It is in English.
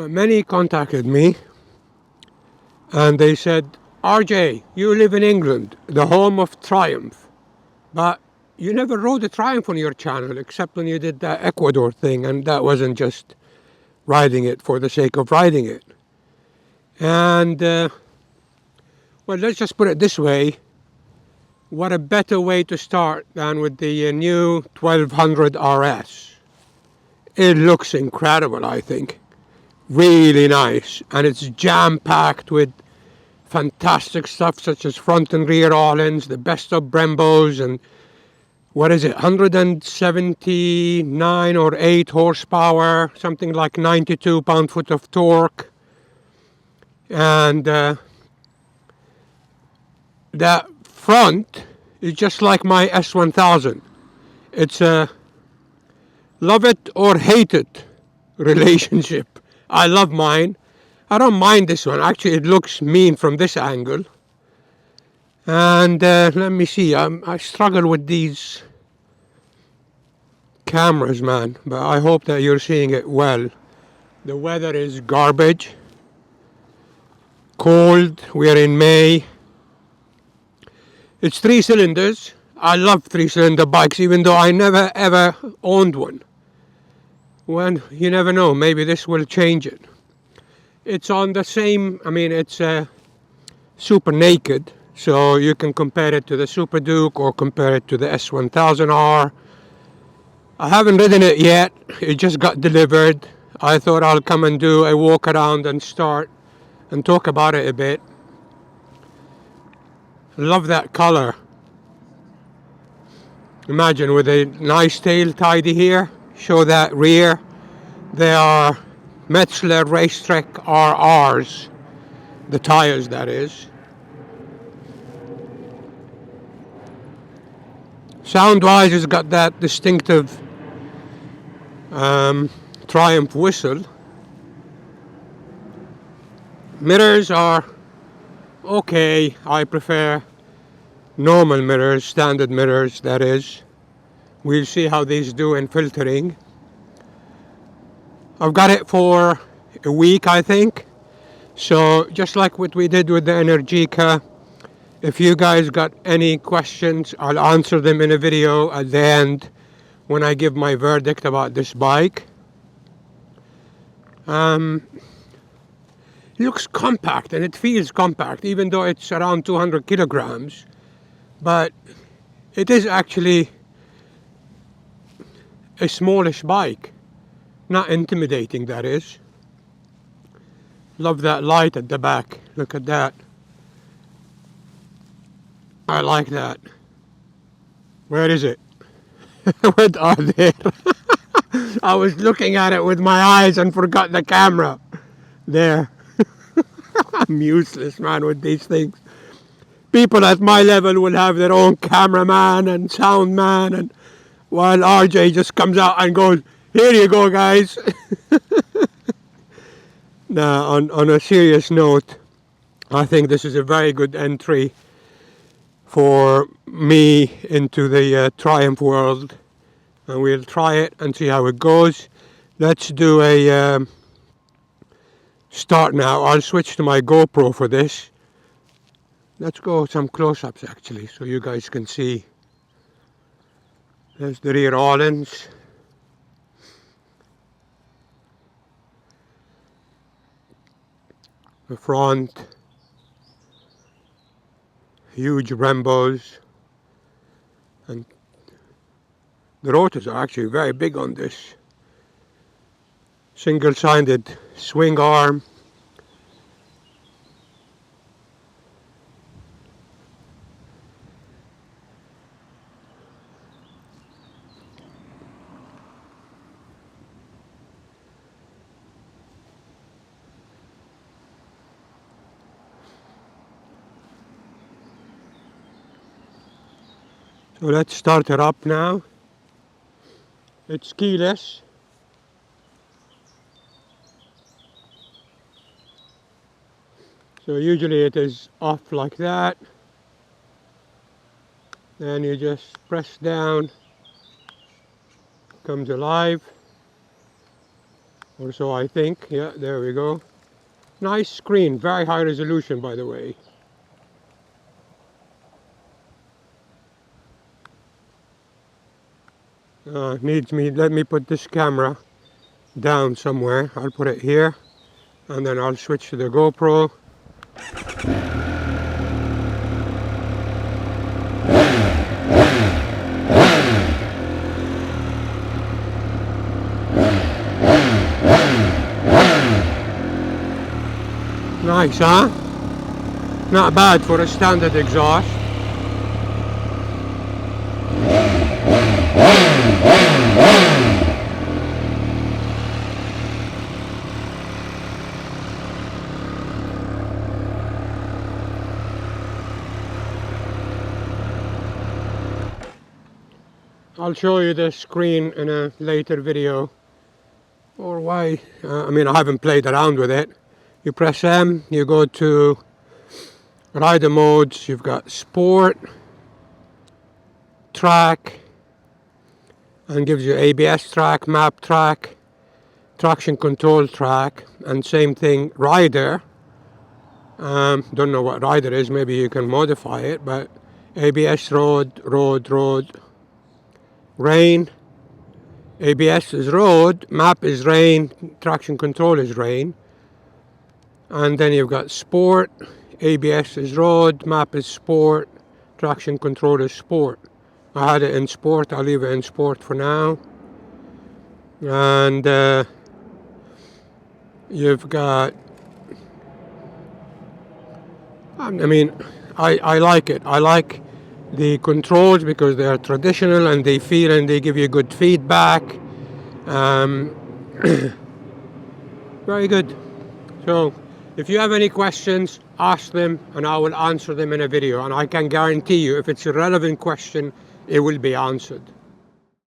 But many contacted me and they said, RJ, you live in England, the home of Triumph, but you never rode a Triumph on your channel except when you did that Ecuador thing, and that wasn't just riding it for the sake of riding it. And, well, let's just put it this way. What a better way to start than with the new 1200 RS. It looks incredible, I think. Really nice. And it's jam-packed with fantastic stuff such as front and rear Allens, the best of Brembos, and what is it, 179 or 8 horsepower, something like 92 pound-foot of torque. And that front is just like my S1000. It's a love it or hate it relationship. I love mine. I don't mind this one. Actually, it looks mean from this angle. And let me see. I struggle with these cameras, man. But I hope that you're seeing it well. The weather is garbage. Cold. We're in May. It's 3 cylinders. I love 3-cylinder bikes, even though I never ever owned one. Well, you never know. Maybe this will change it. It's on the same, it's super naked, so you can compare it to the Super Duke or compare it to the S1000R. I haven't ridden it yet. It just got delivered. I thought I'll come and do a walk around and start and talk about it a bit. Love that color. Imagine with a nice tail tidy here. Show that rear. They are Metzler Racetrack RRs. The tires, that is. Sound-wise, it's got that distinctive Triumph whistle. Mirrors are okay. I prefer normal mirrors, standard mirrors, that is. We'll see how these do in filtering. I've got it for a week, I think. So just like what we did with the Energica, if you guys got any questions, I'll answer them in a video at the end when I give my verdict about this bike. It looks compact and it feels compact, even though it's around 200 kilograms. But it is actually a smallish bike. Not intimidating, that is. Love that light at the back. Look at that. I like that. Where is it? What are there? I was looking at it with my eyes and forgot the camera. There. I'm useless, man, with these things. People at my level will have their own cameraman and sound man, and while RJ just comes out and goes, here you go, guys. Now, on a serious note, I think this is a very good entry for me into the Triumph world, and we'll try it and see how it goes. Let's do a start now. I'll switch to my GoPro for this. Let's go some close-ups actually, so you guys can see. There's the rear Allens. The front. Huge Brembos. And the rotors are actually very big on this. Single-sided swing arm. So let's start it up now. It's keyless. So usually it is off like that. Then you just press down, comes alive. or so, I think. Yeah, there we go. Nice screen, very high resolution, by the way. Let me put this camera down somewhere. I'll put it here, and then I'll switch to the GoPro. Nice, huh? Not bad for a standard exhaust. I'll show you the screen in a later video. Or why? I mean, I haven't played around with it. You press M, you go to rider modes. You've got sport, track, and gives you ABS track, map track, traction control track, and same thing rider. Don't know what rider is, maybe you can modify it, but ABS road, rain. ABS is road, map is rain, traction control is rain. And then you've got sport, ABS is road, map is sport, traction control is sport. I had it in sport, I'll leave it in sport for now. And you've got, I mean, I like it. I like the controls because they are traditional and they feel and they give you good feedback. Very good. So if you have any questions, ask them and I will answer them in a video. And I can guarantee you if it's a relevant question, it will be answered.